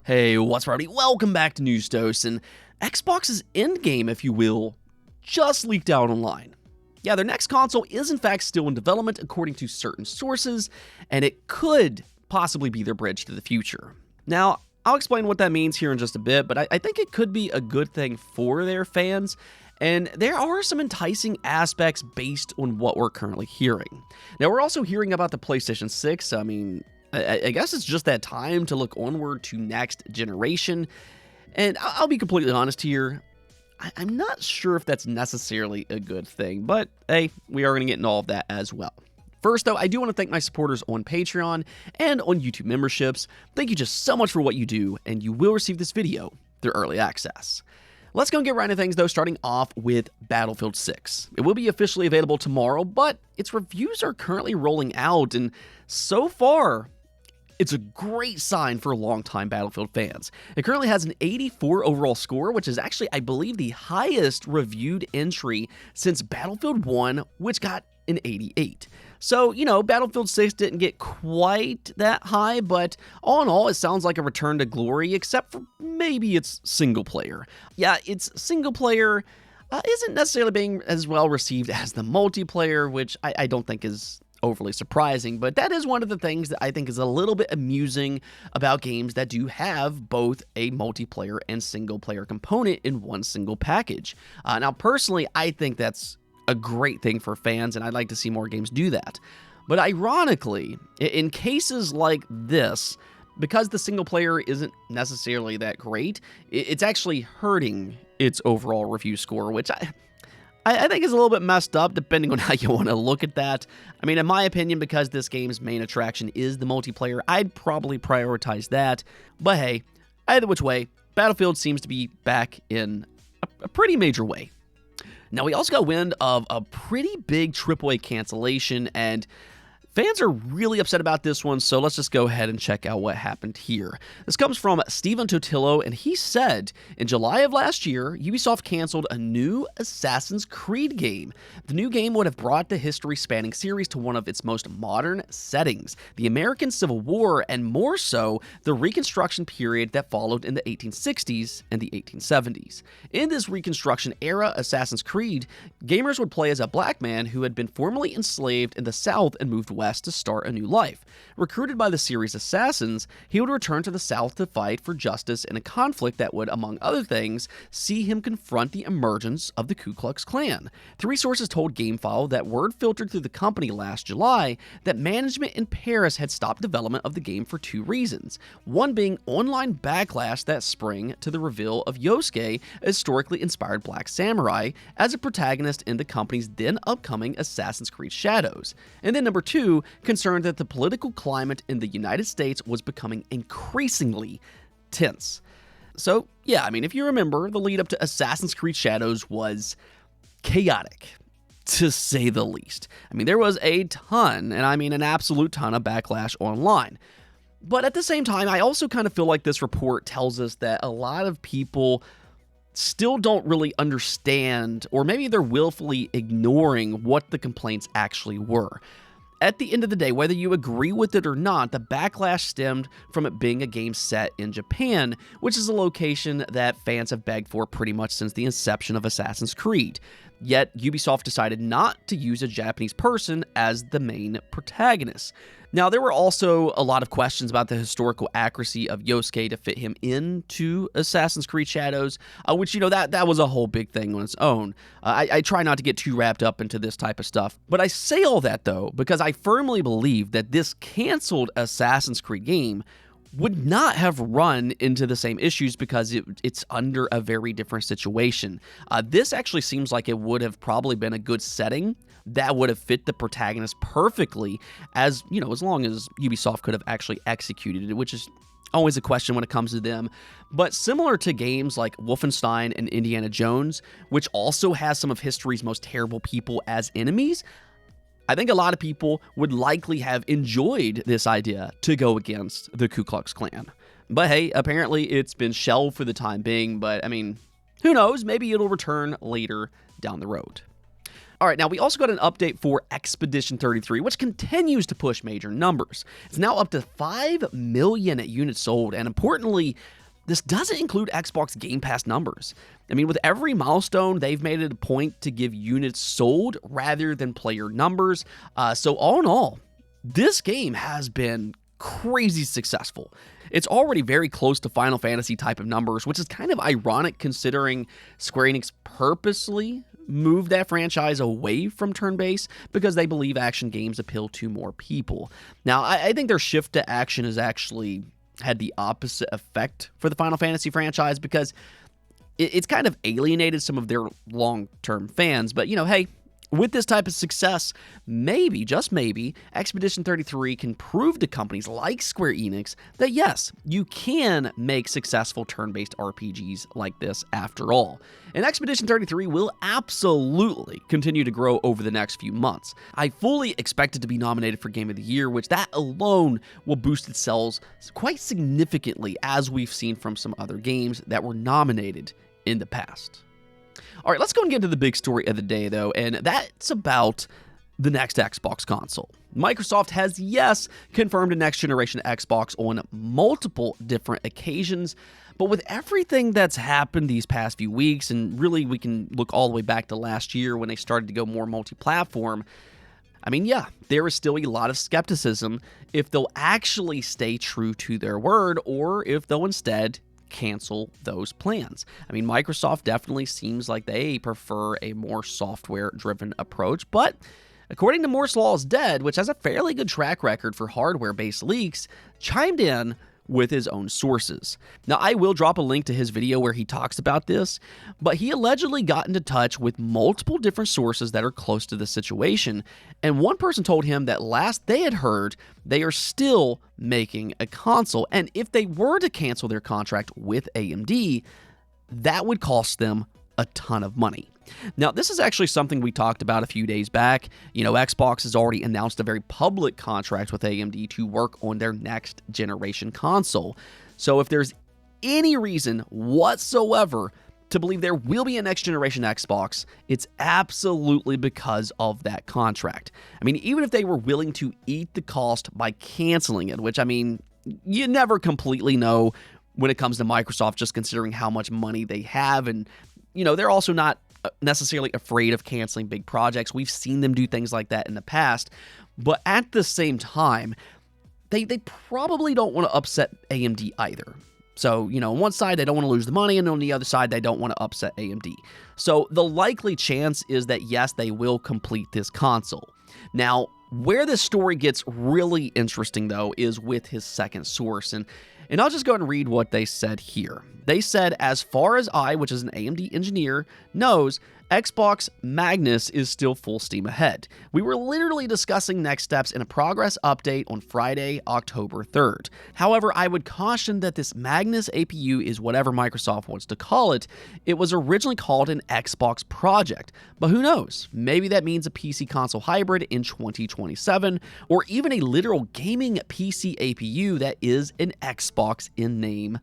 Hey, what's up, everybody? Welcome back to News Dose, and Xbox's Endgame, if you will, just leaked out online. Yeah, their next console is in fact still in development according to certain sources, and it could possibly be their bridge to the future. Now, I'll explain what that means here in just a bit, but I think it could be a good thing for their fans, and there are some enticing aspects based on what we're currently hearing. Now, we're also hearing about the PlayStation 6. I guess it's just that time to look onward to next generation. And I'll be completely honest here, I'm not sure if that's necessarily a good thing, but hey, we are going to get into all of that as well. First, though, I do want to thank my supporters on Patreon and on YouTube memberships. Thank you just so much for what you do, and you will receive this video through early access. Let's go and get right into things, though, starting off with Battlefield 6. It will be officially available tomorrow, but its reviews are currently rolling out, and so far, it's a great sign for longtime Battlefield fans. It currently has an 84 overall score, which is actually, I believe, the highest reviewed entry since Battlefield 1, which got an 88. So, you know, Battlefield 6 didn't get quite that high, but all in all, it sounds like a return to glory, except for maybe it's single player. Yeah, it's single player isn't necessarily being as well received as the multiplayer, which I don't think is overly surprising, but that is one of the things that I think is a little bit amusing about games that do have both a multiplayer and single player component in one single package. Now, personally, I think that's a great thing for fans, and I'd like to see more games do that. But ironically, in cases like this, because the single player isn't necessarily that great, it's actually hurting its overall review score, which I think is a little bit messed up, depending on how you want to look at that. I mean, in my opinion, because this game's main attraction is the multiplayer, I'd probably prioritize that. But hey, either which way, Battlefield seems to be back in a pretty major way. Now, we also got wind of a pretty big AAA cancellation, and fans are really upset about this one, so let's just go ahead and check out what happened here. This comes from Steven Totillo, and he said, in July of last year, Ubisoft canceled a new Assassin's Creed game. The new game would have brought the history-spanning series to one of its most modern settings, the American Civil War, and more so, the Reconstruction period that followed in the 1860s and the 1870s. In this Reconstruction-era Assassin's Creed, gamers would play as a black man who had been formerly enslaved in the South and moved west to start a new life. Recruited by the series' assassins, he would return to the South to fight for justice in a conflict that would, among other things, see him confront the emergence of the Ku Klux Klan. Three sources told GameFile that word filtered through the company last July that management in Paris had stopped development of the game for two reasons. One being online backlash that sprang to the reveal of Yosuke, a historically inspired black samurai, as a protagonist in the company's then upcoming Assassin's Creed Shadows. And then number two, concerned that the political climate in the United States was becoming increasingly tense. So, yeah, I mean, if you remember, the lead up to Assassin's Creed Shadows was chaotic, to say the least. I mean, there was a ton, and I mean an absolute ton of backlash online. But at the same time, I also kind of feel like this report tells us that a lot of people still don't really understand, or maybe they're willfully ignoring what the complaints actually were. At the end of the day, whether you agree with it or not, the backlash stemmed from it being a game set in Japan, which is a location that fans have begged for pretty much since the inception of Assassin's Creed. Yet, Ubisoft decided not to use a Japanese person as the main protagonist. Now, there were also a lot of questions about the historical accuracy of Yosuke to fit him into Assassin's Creed Shadows, which, you know, that was a whole big thing on its own. I try not to get too wrapped up into this type of stuff, but I say all that, though, because I firmly believe that this canceled Assassin's Creed game would not have run into the same issues because it's under a very different situation. This actually seems like it would have probably been a good setting that would have fit the protagonist perfectly, as, you know, as long as Ubisoft could have actually executed it, which is always a question when it comes to them. But similar to games like Wolfenstein and Indiana Jones, which also has some of history's most terrible people as enemies, I think a lot of people would likely have enjoyed this idea to go against the Ku Klux Klan. But hey, apparently it's been shelved for the time being, but I mean, who knows? Maybe it'll return later down the road. All right, now we also got an update for Expedition 33, which continues to push major numbers. It's now up to 5 million units sold, and importantly, this doesn't include Xbox Game Pass numbers. I mean, with every milestone, they've made it a point to give units sold rather than player numbers. So all in all, this game has been crazy successful. It's already very close to Final Fantasy type of numbers, which is kind of ironic considering Square Enix purposely moved that franchise away from turn-based because they believe action games appeal to more people. Now, I think their shift to action has actually had the opposite effect for the Final Fantasy franchise because it's kind of alienated some of their long-term fans. But, hey, with this type of success, maybe, just maybe, Expedition 33 can prove to companies like Square Enix that yes, you can make successful turn-based RPGs like this after all. And Expedition 33 will absolutely continue to grow over the next few months. I fully expect it to be nominated for Game of the Year, which that alone will boost its sales quite significantly, as we've seen from some other games that were nominated in the past. All right, let's go and get into the big story of the day, though, and that's about the next Xbox console. Microsoft has, yes, confirmed a next-generation Xbox on multiple different occasions, but with everything that's happened these past few weeks, and really we can look all the way back to last year when they started to go more multi-platform, I mean, yeah, there is still a lot of skepticism if they'll actually stay true to their word or if they'll instead cancel those plans. I mean, Microsoft definitely seems like they prefer a more software-driven approach, but according to Moore's Law is Dead, which has a fairly good track record for hardware-based leaks, chimed in with his own sources. Now, I will drop a link to his video where he talks about this, but he allegedly got into touch with multiple different sources that are close to the situation, and one person told him that last they had heard, they are still making a console, and if they were to cancel their contract with AMD, that would cost them a ton of money. Now, this is actually something we talked about a few days back. Xbox has already announced a very public contract with AMD to work on their next generation console. So if there's any reason whatsoever to believe there will be a next generation Xbox, it's absolutely because of that contract. I mean, even if they were willing to eat the cost by canceling it, which, I mean, you never completely know when it comes to Microsoft, just considering how much money they have. And, they're also not necessarily afraid of canceling big projects. We've seen them do things like that in the past, but at the same time, they probably don't want to upset AMD either. So, on one side, they don't want to lose the money, and on the other side, they don't want to upset AMD. So the likely chance is that, yes, they will complete this console. Now, where this story gets really interesting, though, is with his second source, and I'll just go ahead and read what they said here. They said, as far as I, which is an AMD engineer, knows, Xbox Magnus is still full steam ahead. We were literally discussing next steps in a progress update on Friday, October 3rd. However, I would caution that this Magnus APU is whatever Microsoft wants to call it. It was originally called an Xbox project, but who knows? Maybe that means a PC console hybrid in 2027, or even a literal gaming PC APU that is an Xbox in name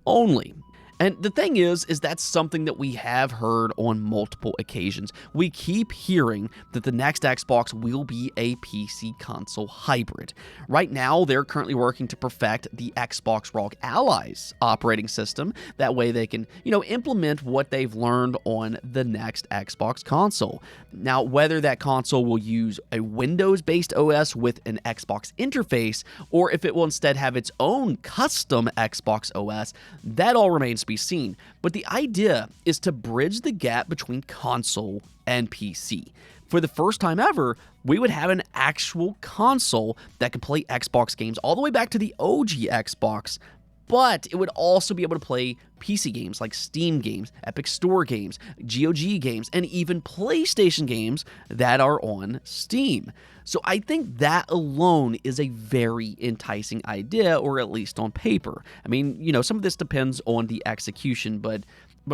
only. And the thing is that's something that we have heard on multiple occasions. We keep hearing that the next Xbox will be a PC console hybrid. Right now, they're currently working to perfect the Xbox ROG Allies operating system. That way they can, implement what they've learned on the next Xbox console. Now, whether that console will use a Windows-based OS with an Xbox interface, or if it will instead have its own custom Xbox OS, that all remains to be seen. But the idea is to bridge the gap between console and PC. For the first time ever, we would have an actual console that could play Xbox games all the way back to the OG Xbox, but it would also be able to play PC games like Steam games, Epic Store games, GOG games, and even PlayStation games that are on Steam. So I think that alone is a very enticing idea, or at least on paper. I mean, some of this depends on the execution, but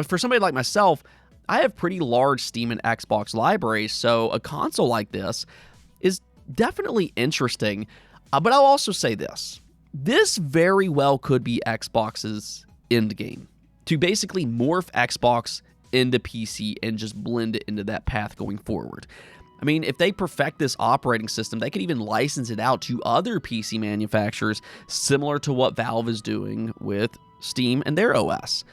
for somebody like myself, I have pretty large Steam and Xbox libraries, so a console like this is definitely interesting. But I'll also say this. This very well could be Xbox's endgame, to basically morph Xbox into PC and just blend it into that path going forward. I mean, if they perfect this operating system, they could even license it out to other PC manufacturers, similar to what Valve is doing with Steam and their OS.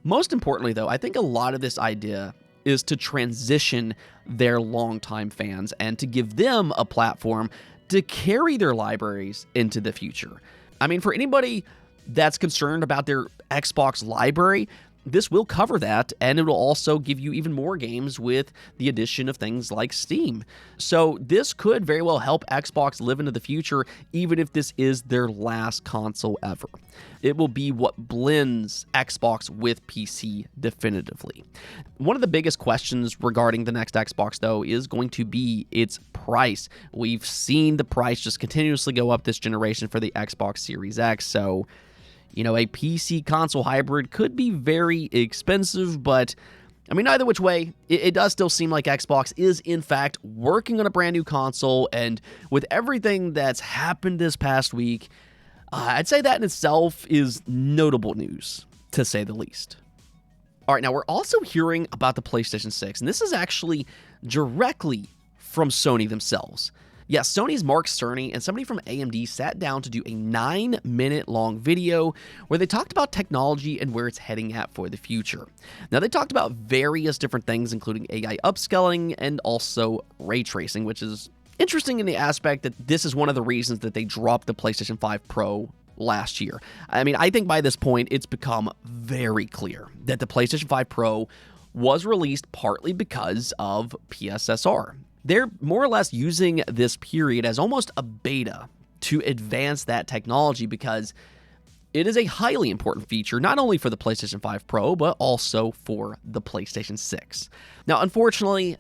Most importantly, though, I think a lot of this idea is to transition their longtime fans and to give them a platform to carry their libraries into the future. I mean, for anybody that's concerned about their Xbox library, this will cover that, and it will also give you even more games with the addition of things like Steam. So this could very well help Xbox live into the future, even if this is their last console ever. It will be what blends Xbox with PC definitively. One of the biggest questions regarding the next Xbox, though, is going to be its price. We've seen the price just continuously go up this generation for the Xbox Series X, so a PC console hybrid could be very expensive, but I mean, either which way, it does still seem like Xbox is, in fact, working on a brand new console, and with everything that's happened this past week, I'd say that in itself is notable news, to say the least. All right, now we're also hearing about the PlayStation 6, and this is actually directly from Sony themselves. Yeah, Sony's Mark Cerny and somebody from AMD sat down to do a 9-minute long video where they talked about technology and where it's heading at for the future. Now, they talked about various different things, including AI upscaling and also ray tracing, which is interesting in the aspect that this is one of the reasons that they dropped the PlayStation 5 Pro last year. I mean, I think by this point, it's become very clear that the PlayStation 5 Pro was released partly because of PSSR. They're more or less using this period as almost a beta to advance that technology because it is a highly important feature, not only for the PlayStation 5 Pro, but also for the PlayStation 6. Now, unfortunately,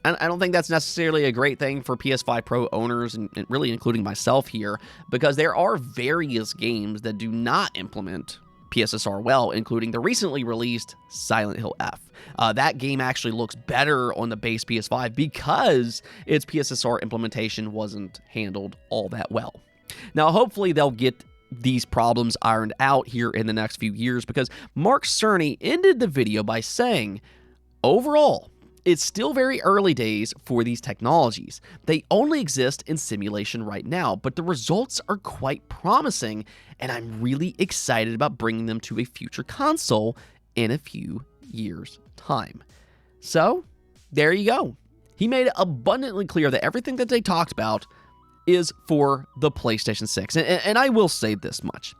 I don't think that's necessarily a great thing for PS5 Pro owners, and really including myself here, because there are various games that do not implement PSSR well, including the recently released Silent Hill F. That game actually looks better on the base PS5 because its PSSR implementation wasn't handled all that well. Now, hopefully they'll get these problems ironed out here in the next few years, because Mark Cerny ended the video by saying, overall, it's still very early days for these technologies. They only exist in simulation right now, but the results are quite promising, and I'm really excited about bringing them to a future console in a few years' time. So, there you go. He made it abundantly clear that everything that they talked about is for the PlayStation 6. And I will say this much.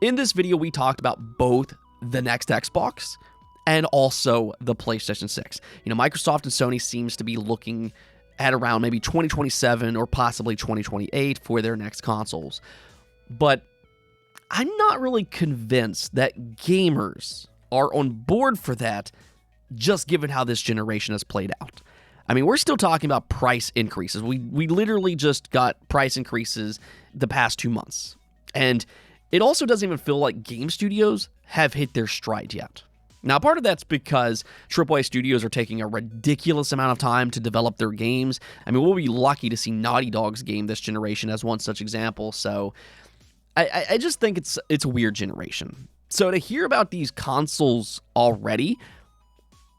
In this video, we talked about both the next Xbox and also the PlayStation 6. Microsoft and Sony seems to be looking at around maybe 2027 or possibly 2028 for their next consoles. But I'm not really convinced that gamers are on board for that, just given how this generation has played out. I mean, we're still talking about price increases. We literally just got price increases the past 2 months. And it also doesn't even feel like game studios have hit their stride yet. Now, part of that's because AAA studios are taking a ridiculous amount of time to develop their games. I mean, we'll be lucky to see Naughty Dog's game this generation as one such example. So I just think it's a weird generation. So to hear about these consoles already,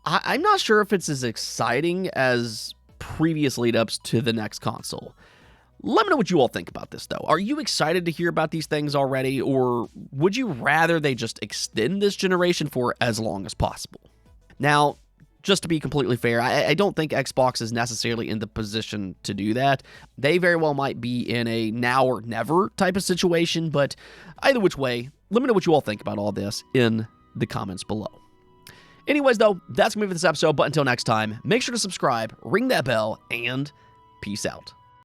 I'm not sure if it's as exciting as previous lead-ups to the next console. Let me know what you all think about this, though. Are you excited to hear about these things already, or would you rather they just extend this generation for as long as possible? Now, just to be completely fair, I don't think Xbox is necessarily in the position to do that. They very well might be in a now or never type of situation, but either which way, let me know what you all think about all this in the comments below. Anyways, though, that's going to be for this episode, but until next time, make sure to subscribe, ring that bell, and peace out.